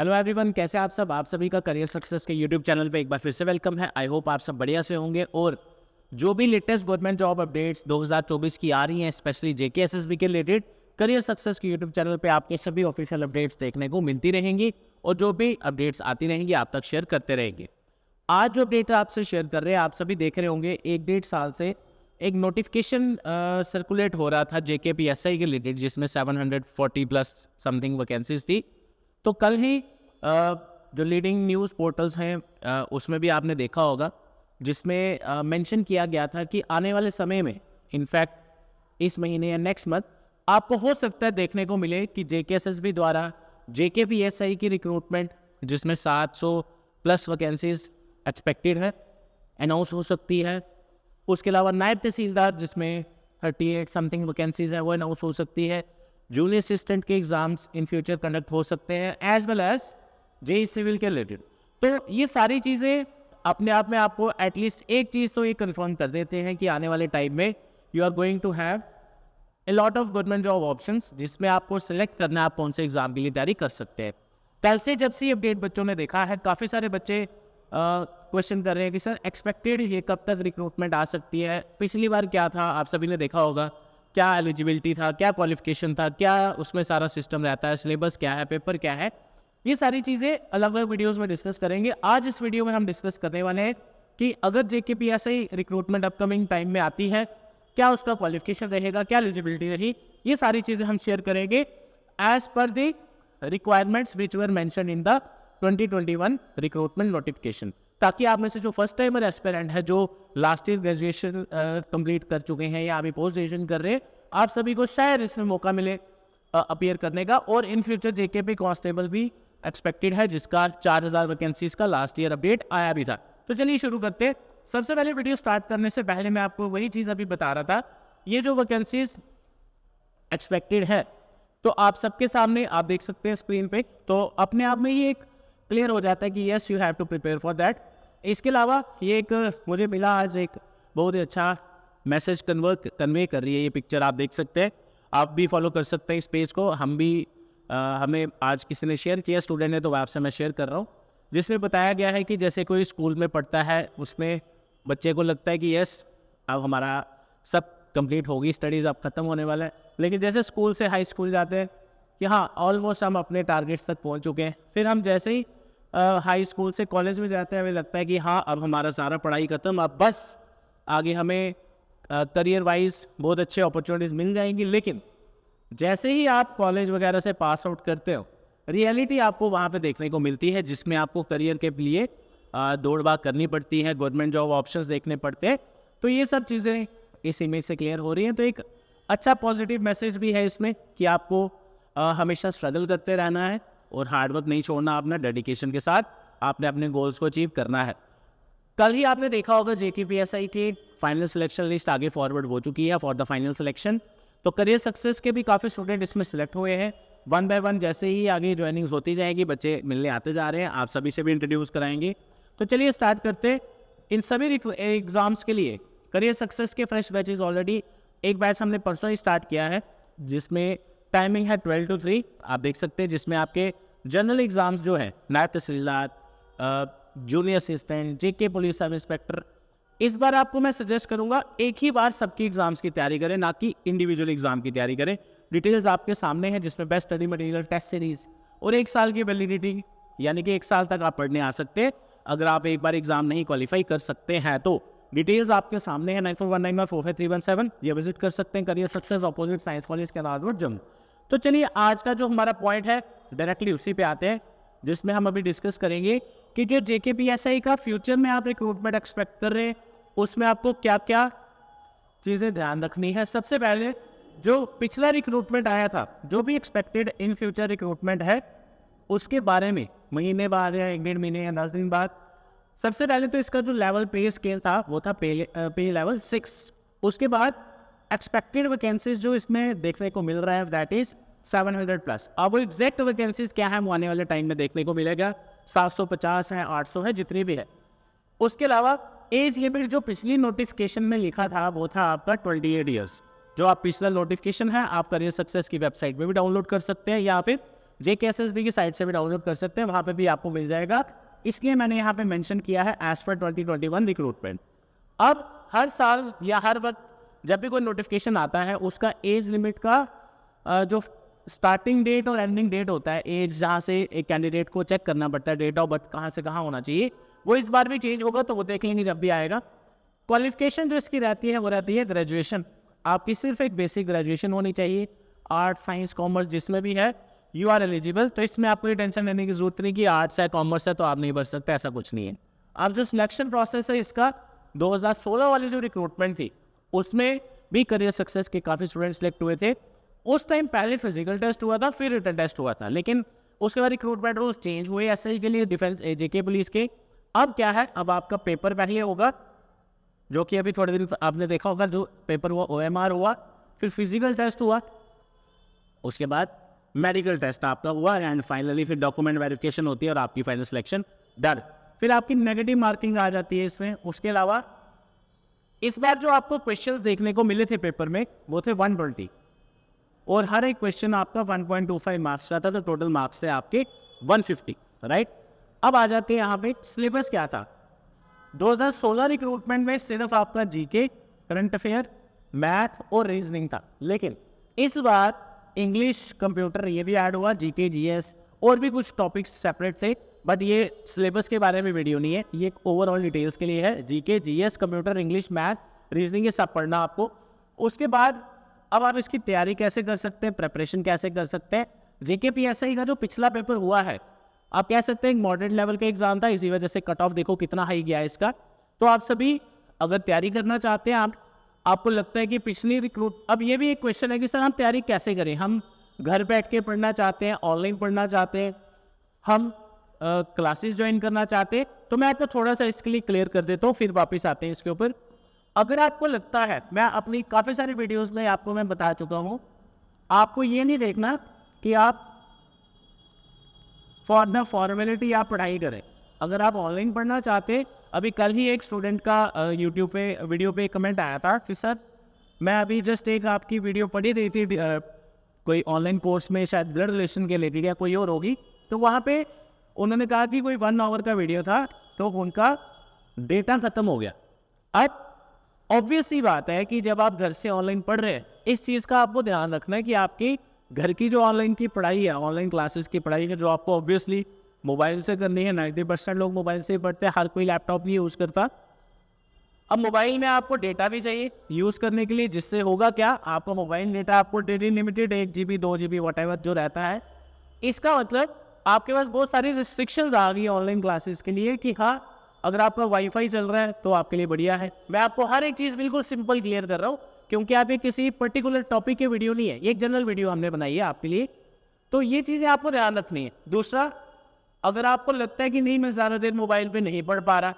Hello everyone, कैसे आप सब? आप सभी का करियर सक्सेस के यूट्यूब चैनल पे एक बार फिर से वेलकम है। आई होप आप सब बढ़िया से होंगे और जो भी लेटेस्ट गवर्नमेंट जॉब अपडेट्स 2024 की आ रही हैं, स्पेशली जेके एसएसबी के रिलेटेड, करियर सक्सेस के यूट्यूब चैनल पे आपके सभी ऑफिशियल अपडेट्स देखने को मिलती रहेंगी और जो भी अपडेट्स आती रहेंगी आप तक शेयर करते रहेंगे। आज जो अपडेट आपसे शेयर कर रहे हैं, आप सभी देख रहे होंगे, 1-1.5 साल से एक नोटिफिकेशन सर्कुलेट हो रहा था जेकेपीएसआई के रिलेटेड, जिसमें 740 प्लस समथिंग वैकेंसीज थी। तो कल ही जो लीडिंग न्यूज़ पोर्टल्स हैं उसमें भी आपने देखा होगा, जिसमें मेंशन किया गया था कि आने वाले समय में, इनफैक्ट इस महीने या नेक्स्ट मंथ, आपको हो सकता है देखने को मिले कि जेकेएसएसबी द्वारा जेकेपीएसआई की रिक्रूटमेंट, जिसमें 700 प्लस वैकेंसीज एक्सपेक्टेड है, अनाउंस हो सकती है। उसके अलावा नायब तहसीलदार, जिसमें 38 समथिंग वैकेंसीज है, वो अनाउंस हो सकती है। जूनियर असिस्टेंट के एग्जाम्स इन फ्यूचर कंडक्ट हो सकते हैं, as well as JE civil के रिलेटेड। तो ये सारी चीज़ें अपने आप में आपको एटलीस्ट एक चीज़ तो ये कंफर्म कर देते हैं कि आने वाले टाइम में you are going to have a lot of government job options, जिसमें आपको सिलेक्ट करना है आप कौन से एग्जाम के लिए तैयारी कर सकते हैं। कल से जब से ये अपडेट बच्चों ने देखा है, काफ़ी सारे बच्चे क्वेश्चन कर रहे हैं कि सर एक्सपेक्टेड ये कब तक रिक्रूटमेंट आ सकती है, पिछली बार क्या था, आप सभी ने देखा होगा, क्या एलिजिबिलिटी था, क्या क्वालिफिकेशन था, क्या उसमें सारा सिस्टम रहता है, सिलेबस क्या है, पेपर क्या है। ये सारी चीज़ें अलग अलग वीडियोस में डिस्कस करेंगे। आज इस वीडियो में हम डिस्कस करने वाले हैं कि अगर जेकेपीएसआई रिक्रूटमेंट अपकमिंग टाइम में आती है, क्या उसका क्वालिफिकेशन रहेगा, क्या एलिजिबिलिटी रही, ये सारी चीज़ें हम शेयर करेंगे as per the requirements which were mentioned in the 2021 recruitment notification, ताकि आप में से जो फर्स्ट टाइमर एस्पिरेंट है, जो लास्ट ईयर ग्रेजुएशन कंप्लीट कर चुके हैं या अभी पोस्ट ग्रेजुएशन कर रहे हैं, आप सभी को शायद इसमें मौका मिले अपीयर करने का। और इन फ्यूचर जेकेपी कांस्टेबल भी एक्सपेक्टेड है, जिसका 4000 वैकेंसीज का लास्ट ईयर अपडेट आया भी था। तो चलिए शुरू करते हैं। सबसे पहले वीडियो स्टार्ट करने से पहले मैं आपको वही चीज़ अभी बता रहा था, ये जो वैकेंसीज एक्सपेक्टेड है, तो आप सबके सामने आप देख सकते हैं स्क्रीन पे, तो अपने आप में ही एक क्लियर हो जाता है कि yes you have to prepare for that. इसके अलावा ये एक मुझे मिला आज एक बहुत ही अच्छा मैसेज कन्वे कर रही है ये पिक्चर, आप देख सकते हैं, आप भी फॉलो कर सकते हैं इस पेज को। हम भी हमें आज किसी ने शेयर किया, स्टूडेंट ने, तो आपसे मैं शेयर कर रहा हूँ, जिसमें बताया गया है कि जैसे कोई स्कूल में पढ़ता है, उसमें बच्चे को लगता है कि यस अब हमारा सब कंप्लीट होगी, स्टडीज़ अब ख़त्म होने वाला है, लेकिन जैसे स्कूल से हाई स्कूल जाते हैं कि हाँ ऑलमोस्ट हम अपने टारगेट्स तक पहुँच चुके हैं, फिर हम जैसे ही हाई स्कूल से कॉलेज में जाते हैं, हमें लगता है कि हाँ अब हमारा सारा पढ़ाई ख़त्म, अब बस आगे हमें करियर वाइज बहुत अच्छे अपॉर्चुनिटीज़ मिल जाएंगी। लेकिन जैसे ही आप कॉलेज वगैरह से पास आउट करते हो, रियलिटी आपको वहाँ पे देखने को मिलती है, जिसमें आपको करियर के लिए दौड़ भाग करनी पड़ती है, गवर्नमेंट जॉब ऑप्शंस देखने पड़ते हैं। तो ये सब चीज़ें इस इमेज से क्लियर हो रही हैं। तो एक अच्छा पॉजिटिव मैसेज भी है इसमें कि आपको हमेशा स्ट्रगल करते रहना है और हार्डवर्क नहीं छोड़ना, अपना डेडिकेशन के साथ आपने अपने गोल्स को अचीव करना है। कल ही आपने देखा होगा जेकेपीएसआई की फाइनल सिलेक्शन लिस्ट आगे फॉरवर्ड हो चुकी है फॉर द फाइनल सिलेक्शन। तो करियर सक्सेस के भी काफ़ी स्टूडेंट इसमें सिलेक्ट हुए हैं। 1 बाय 1 जैसे ही आगे ज्वाइनिंग्स होती जाएगी, बच्चे मिलने आते जा रहे हैं, आप सभी से भी इंट्रोड्यूस कराएंगे। तो चलिए स्टार्ट करते हैं। इन सभी एग्ज़ाम्स के लिए करियर सक्सेस के फ्रेश बैचेस ऑलरेडी एक बैच हमने परसों ही स्टार्ट किया है, जिसमें टाइमिंग है 12 to 3, आप देख सकते हैं, जिसमें आपके जनरल एग्ज़ाम्स जो है, नायब तहसीलदार, junior assistant, JK police sub inspector, इस बार आपको मैं सजेस्ट करूंगा एक ही बार सबकी एग्जाम्स की तैयारी करें, ना कि इंडिविजुअल एग्जाम की तैयारी करें। डिटेल्स आपके सामने हैं, जिसमें best study material, test series और 1 साल की वैलिडिटी, यानी कि 1 साल तक आप पढ़ने आ सकते हैं। अगर आप एक बार एग्जाम नहीं क्वालिफाई कर सकते हैं तो डिटेल्स आपके सामने है, 9419145317, ये विजिट कर सकते हैं। Career success opposite signs college के अलावा जम्मू। तो चलिए आज का जो हमारा पॉइंट है डायरेक्टली उसी पे आते हैं, जिसमें हम अभी डिस्कस करेंगे कि जो जेकेपीएसआई का फ्यूचर में आप रिक्रूटमेंट एक्सपेक्ट कर रहे हैं, उसमें आपको क्या क्या चीज़ें ध्यान रखनी है। सबसे पहले जो पिछला रिक्रूटमेंट आया था, जो भी एक्सपेक्टेड इन फ्यूचर रिक्रूटमेंट है, उसके बारे में महीने बाद या 1-1.5 महीने या 10 दिन बाद, सबसे पहले तो इसका जो लेवल पे स्केल था वो था पे लेवल 6। उसके बाद एक्सपेक्टेड वैकेंसीज जो इसमें देखने को मिल रहा है दैट इज 700 प्लस। अब वो एग्जैक्ट वैकेंसीज क्या है वो आने वाले टाइम में देखने को मिलेगा, 750 है, 800 है, जितनी भी है। उसके अलावा एज लिमिट जो पिछली नोटिफिकेशन में लिखा था वो था आपका 28 ईयर्स। जो आप पिछला नोटिफिकेशन है आप करियर सक्सेस की वेबसाइट पे भी डाउनलोड कर सकते हैं, या फिर JKSSB की साइट से भी डाउनलोड कर सकते हैं, वहाँ पे भी आपको मिल जाएगा। इसलिए मैंने यहाँ पे मेंशन किया है एज पर 2021 रिक्रूटमेंट। अब हर साल या हर वक्त जब भी कोई नोटिफिकेशन आता है, उसका एज लिमिट का जो स्टार्टिंग डेट और एंडिंग डेट होता है, एज जहाँ से एक कैंडिडेट को चेक करना पड़ता है, डेट ऑफ बर्थ कहाँ से कहाँ होना चाहिए, वो इस बार भी चेंज होगा, तो वो देख लेंगे जब भी आएगा। क्वालिफिकेशन जो इसकी रहती है वो रहती है ग्रेजुएशन। आपकी सिर्फ एक बेसिक ग्रेजुएशन होनी चाहिए, आर्ट साइंस कॉमर्स जिसमें भी है यू आर एलिजिबल। तो इसमें आपको ये टेंशन लेने की जरूरत नहीं कि आर्ट्स है कॉमर्स है तो आप नहीं भर सकते, ऐसा कुछ नहीं है। अब जो सिलेक्शन प्रोसेस है इसका, 2016 वाली जो रिक्रूटमेंट थी उसमें भी करियर सक्सेस के काफ़ी स्टूडेंट सेलेक्ट हुए थे। उस टाइम पहले फिजिकल टेस्ट हुआ था, फिर रिटन टेस्ट हुआ था, लेकिन उसके बाद रिक्रूटमेंट रूल्स चेंज हुए एसआई के लिए, डिफेंस जेके पुलिस के। अब क्या है, अब आपका पेपर पहले होगा, जो कि अभी थोड़े दिन आपने देखा होगा, जो पेपर हुआ OMR हुआ, फिर फिजिकल टेस्ट हुआ, उसके बाद मेडिकल टेस्ट आपका हुआ, एंड फाइनली फिर डॉक्यूमेंट वेरिफिकेशन होती है और आपकी फाइनल सिलेक्शन डन। फिर आपकी नेगेटिव मार्किंग आ जाती है इसमें। उसके अलावा इस बार जो आपको क्वेश्चंस देखने को मिले थे पेपर में वो थे 120, और हर एक क्वेश्चन आपका 1.25 मार्क्स का था, तो टोटल मार्क्स थे आपके 150, राइट। अब आ जाते हैं यहाँ पे सिलेबस क्या था। 2016 रिक्रूटमेंट में सिर्फ आपका जीके, करंट अफेयर, मैथ और रीजनिंग था, लेकिन इस बार इंग्लिश, कंप्यूटर ये भी ऐड हुआ, जीके, जीएस और भी कुछ टॉपिक्स सेपरेट थे, बट ये सिलेबस के बारे में वीडियो नहीं है, ये ओवरऑल डिटेल्स के लिए है। GK, GS, computer, English, math, reasoning ये सब पढ़ना आपको। उसके बाद अब आप इसकी तैयारी कैसे कर सकते हैं, प्रिपरेशन कैसे कर सकते हैं। जेके पीएसआई का जो पिछला पेपर हुआ है, आप कह सकते हैं एक मॉडरेट लेवल का एग्जाम था, इसी वजह से कट ऑफ देखो कितना हाई गया है इसका। तो आप सभी अगर तैयारी करना चाहते हैं, आपको लगता है कि पिछली रिक्रूट, अब ये भी एक क्वेश्चन है कि सर हम तैयारी कैसे करें, हम घर बैठ के पढ़ना चाहते हैं, ऑनलाइन पढ़ना चाहते हैं, हम क्लासेस ज्वाइन करना चाहते हैं, तो मैं आपको थोड़ा सा इसके लिए क्लियर कर देता हूँ, फिर वापस आते हैं इसके ऊपर। अगर आपको लगता है, मैं अपनी काफ़ी सारी वीडियोस में आपको मैं बता चुका हूँ, आपको ये नहीं देखना कि आप फॉर द फॉर्मेलिटी आप पढ़ाई करें। अगर आप ऑनलाइन पढ़ना चाहते हैं, अभी कल ही एक स्टूडेंट का यूट्यूब पे वीडियो पे कमेंट आया था कि सर मैं अभी जस्ट एक आपकी वीडियो पढ़ी रही थी, कोई ऑनलाइन कोर्स में शायद ब्लड रिलेशन के रिलेटेड या कोई और होगी, तो वहाँ पे उन्होंने कहा कि कोई 1 आवर का वीडियो था, तो उनका डेटा ख़त्म हो गया। अब ऑब्वियस सी बात है कि जब आप घर से ऑनलाइन पढ़ रहे हैं, इस चीज़ का आपको ध्यान रखना है कि आपकी घर की जो ऑनलाइन की पढ़ाई है, ऑनलाइन क्लासेस की पढ़ाई है, जो आपको ऑब्वियसली मोबाइल से करनी है, 90% लोग मोबाइल से ही पढ़ते हैं, हर कोई लैपटॉप नहीं यूज़ करता। अब मोबाइल में आपको डेटा भी चाहिए यूज़ करने के लिए, जिससे होगा क्या, आपको मोबाइल डेटा आपको daily limited 1 GB 2 GB whatever जो रहता है। इसका मतलब आपके पास बहुत सारी रिस्ट्रिक्शंस आ गई ऑनलाइन क्लासेस के लिए कि हाँ, अगर आपका वाईफाई चल रहा है तो आपके लिए बढ़िया है। मैं आपको हर एक चीज़ बिल्कुल सिंपल क्लियर कर रहा हूँ, क्योंकि आप ये किसी पर्टिकुलर टॉपिक की वीडियो नहीं है, ये एक जनरल वीडियो हमने बनाई है आपके लिए, तो ये चीज़ें आपको ध्यान रखनी है। दूसरा, अगर आपको लगता है कि नहीं मैं ज़्यादा देर मोबाइल पे नहीं पढ़ पा रहा,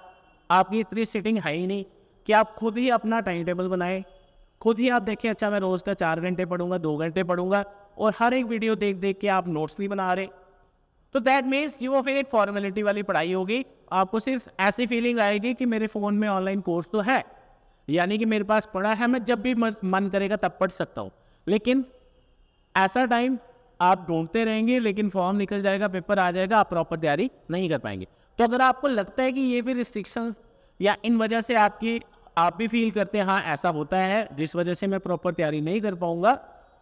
आपकी इतनी सीटिंग है ही नहीं, कि आप खुद ही अपना टाइम टेबल बनाएं, खुद ही आप देखें अच्छा मैं रोज़ का 4 घंटे पढ़ूंगा, 2 घंटे पढ़ूंगा, और हर एक वीडियो देख देख के आप नोट्स भी बना रहे, तो दैट मीन्स कि वो फिर एक फॉर्मेलिटी वाली पढ़ाई होगी। आपको सिर्फ ऐसी फीलिंग आएगी कि मेरे फ़ोन में ऑनलाइन कोर्स तो है, यानी कि मेरे पास पढ़ा है, मैं जब भी मन करेगा तब पढ़ सकता हूँ, लेकिन ऐसा टाइम आप ढूंढते रहेंगे, लेकिन फॉर्म निकल जाएगा, पेपर आ जाएगा, आप प्रॉपर तैयारी नहीं कर पाएंगे। तो अगर आपको लगता है कि ये भी रिस्ट्रिक्शंस या इन वजह से आप भी फील करते हैं हाँ ऐसा होता है जिस वजह से मैं प्रॉपर तैयारी नहीं कर पाऊंगा,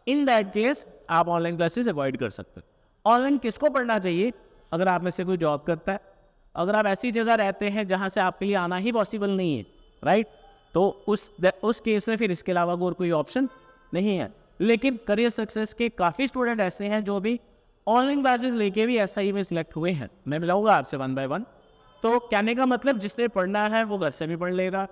इन दैट केस आप ऑनलाइन क्लासेस अवॉइड कर सकते हैं। ऑनलाइन किसको पढ़ना चाहिए? अगर आप में से कोई जॉब करता है, अगर आप ऐसी जगह रहते हैं जहाँ से आपके लिए आना ही पॉसिबल नहीं है, राइट, तो उस केस में फिर इसके अलावा और कोई ऑप्शन नहीं है। लेकिन करियर सक्सेस के काफ़ी स्टूडेंट ऐसे हैं जो भी ऑनलाइन क्लासेस लेके भी SI में सिलेक्ट हुए हैं। मैं मिलाऊंगा आपसे 1 by 1। तो कहने का मतलब जिसने पढ़ना है वो घर से भी पढ़ लेगा,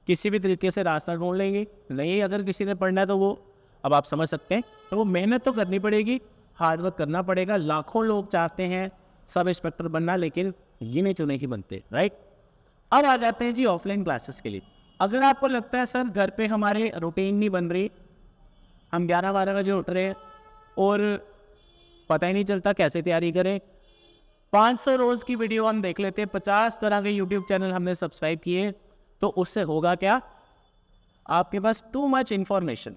किसी भी तरीके से रास्ता ढूंढ लेंगे। नहीं अगर किसी ने पढ़ना है तो वो, अब आप समझ सकते हैं, तो वो मेहनत तो करनी पड़ेगी, हार्डवर्क करना पड़ेगा। लाखों लोग चाहते हैं सब इंस्पेक्टर बनना, लेकिन गिने चुने ही बनते, राइट। अब आ जाते हैं जी ऑफलाइन क्लासेस के लिए। अगर आपको लगता है सर घर पे हमारे रूटीन नहीं बन रही, हम 11-12 बजे उठ रहे हैं और पता ही नहीं चलता कैसे तैयारी करें, 500 रोज़ की वीडियो हम देख लेते हैं, 50 तरह के यूट्यूब चैनल हमने सब्सक्राइब किए, तो उससे होगा क्या, आपके पास टू मच इंफॉर्मेशन,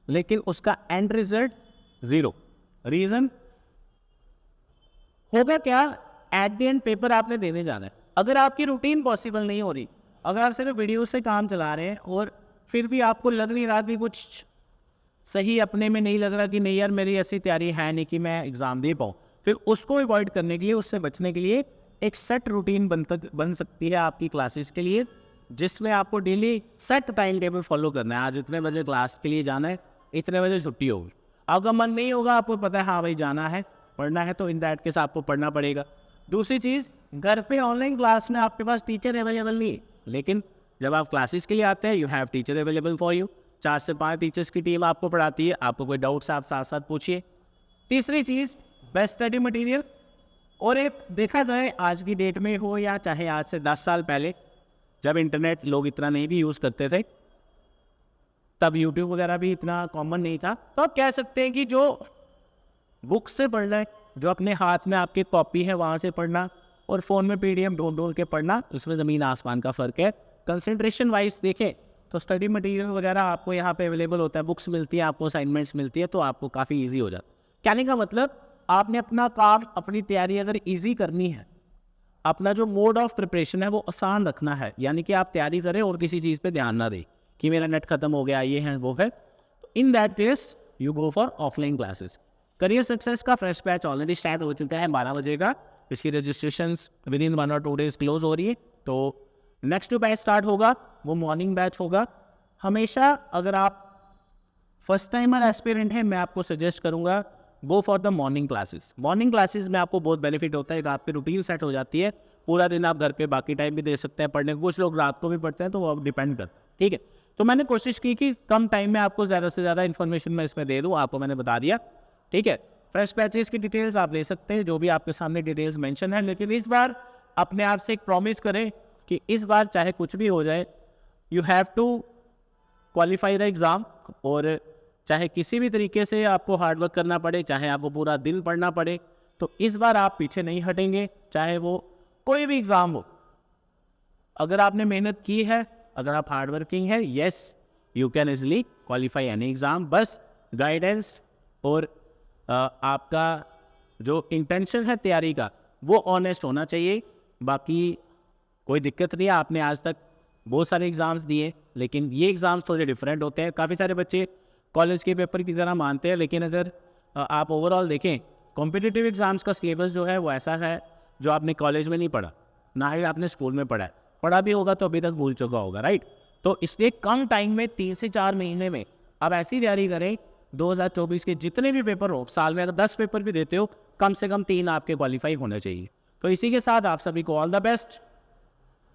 लेकिन उसका एंड रिजल्ट 0। रीजन होगा क्या, एट द एंड पेपर आपने देने जाना है। अगर आपकी रूटीन पॉसिबल नहीं हो रही, अगर आप सिर्फ वीडियो से काम चला रहे हैं और फिर भी आपको लग नहीं रहा कि कुछ सही अपने में नहीं लग रहा कि नहीं यार मेरी ऐसी तैयारी है नहीं कि मैं एग्ज़ाम दे पाऊँ, फिर उसको अवॉइड करने के लिए, उससे बचने के लिए एक सेट रूटीन बन सकती है आपकी क्लासेस के लिए, जिसमें आपको daily set time table follow करना है। आज इतने बजे क्लास के लिए जाना है, इतने बजे छुट्टी होगी। अगर मन नहीं होगा, आपको पता है हाँ भाई जाना है, पढ़ना है, तो इन दैट केस आपको पढ़ना पड़ेगा। दूसरी चीज़, घर पे ऑनलाइन क्लास में आपके पास टीचर अवेलेबल नहीं है, लेकिन जब आप क्लासेस के लिए आते हैं, you have teacher available for you. 4 से 5 टीचर्स की टीम आपको पढ़ाती है, आपको कोई डाउट्स आप साथ साथ पूछिए। तीसरी चीज़, बेस्ट स्टडी मटेरियल। और एक देखा जाए आज की डेट में हो या चाहे आज से 10 साल पहले, जब इंटरनेट लोग इतना नहीं भी यूज़ करते थे, तब यूट्यूब वगैरह भी इतना कॉमन नहीं था, तो आप कह सकते हैं कि जो बुक से पढ़ना है, जो अपने हाथ में आपके कॉपी है वहाँ से पढ़ना, और फ़ोन में PDF ढूंढ के पढ़ना, उसमें ज़मीन आसमान का फ़र्क है। कंसंट्रेशन वाइज देखें तो स्टडी मटेरियल वगैरह आपको यहाँ पे अवेलेबल होता है, बुक्स मिलती है आपको, असाइनमेंट्स मिलती है, तो आपको काफ़ी ईजी हो जाता है। कहने का मतलब, आपने अपना काम, अपनी तैयारी अगर ईजी करनी है, अपना जो मोड ऑफ प्रिपरेशन है वो आसान रखना है, यानी कि आप तैयारी करें और किसी चीज़ पे ध्यान ना दें कि मेरा नेट खत्म हो गया, ये है वो है, तो in that case you go for offline classes. Career success का फ्रेश बैच ऑलरेडी स्टार्ट हो चुका है 12 बजे का, इसकी रजिस्ट्रेशन विद इन 1 और 2 डेज क्लोज हो रही है। तो नेक्स्ट जो बैच स्टार्ट होगा वो मॉर्निंग बैच होगा। हमेशा अगर आप फर्स्ट टाइमर एस्पिरेंट हैं, मैं आपको सजेस्ट करूंगा go for the morning classes. Morning classes में आपको बहुत बेनिफिट होता है, आपकी रूटीन सेट हो जाती है, पूरा दिन आप घर पे बाकी टाइम भी दे सकते हैं पढ़ने को। कुछ लोग रात को भी पढ़ते हैं, तो वो डिपेंड करता है, ठीक है। तो मैंने कोशिश की कि कम टाइम में आपको ज़्यादा से ज़्यादा इन्फॉर्मेशन मैं इसमें दे दूँ, आपको मैंने बता दिया, ठीक है। फ्रेश बैचेस की डिटेल्स आप ले सकते हैं, जो भी आपके सामने डिटेल्स मेंशन है, लेकिन इस बार अपने आप से एक प्रॉमिस करें कि इस बार चाहे कुछ भी हो जाए, you have to qualify the exam. और चाहे किसी भी तरीके से आपको हार्डवर्क करना पड़े, चाहे आपको पूरा दिन पढ़ना पड़े, तो इस बार आप पीछे नहीं हटेंगे, चाहे वो कोई भी एग्ज़ाम हो। अगर आपने मेहनत की है, अगर आप हार्ड वर्किंग है, yes you can easily qualify any exam. बस गाइडेंस और आपका जो इंटेंशन है तैयारी का, वो ऑनेस्ट होना चाहिए। बाकी कोई दिक्कत नहीं है, आपने आज तक बहुत सारे एग्ज़ाम्स दिए, लेकिन ये एग्ज़ाम्स थोड़े डिफरेंट होते हैं। काफ़ी सारे बच्चे कॉलेज के पेपर की तरह मानते हैं, लेकिन अगर आप ओवरऑल देखें, कॉम्पिटिटिव एग्ज़ाम्स का सिलेबस जो है वो ऐसा है जो आपने कॉलेज में नहीं पढ़ा, ना ही आपने स्कूल में पढ़ा है। पढ़ा भी होगा तो अभी तक भूल चुका होगा, राइट। तो इसलिए कम टाइम में 3 से 4 महीने में आप ऐसी तैयारी करें, 2024 के जितने भी पेपर हो, साल में अगर 10 पेपर भी देते हो, कम से कम 3 आपके क्वालिफाई होने चाहिए। तो इसी के साथ आप सभी को ऑल द बेस्ट।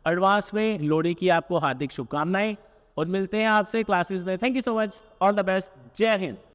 एडवांस में लोहड़ी की आपको हार्दिक शुभकामनाएं, और मिलते हैं आपसे क्लासेस में। Thank you so much, all the best, जय हिंद।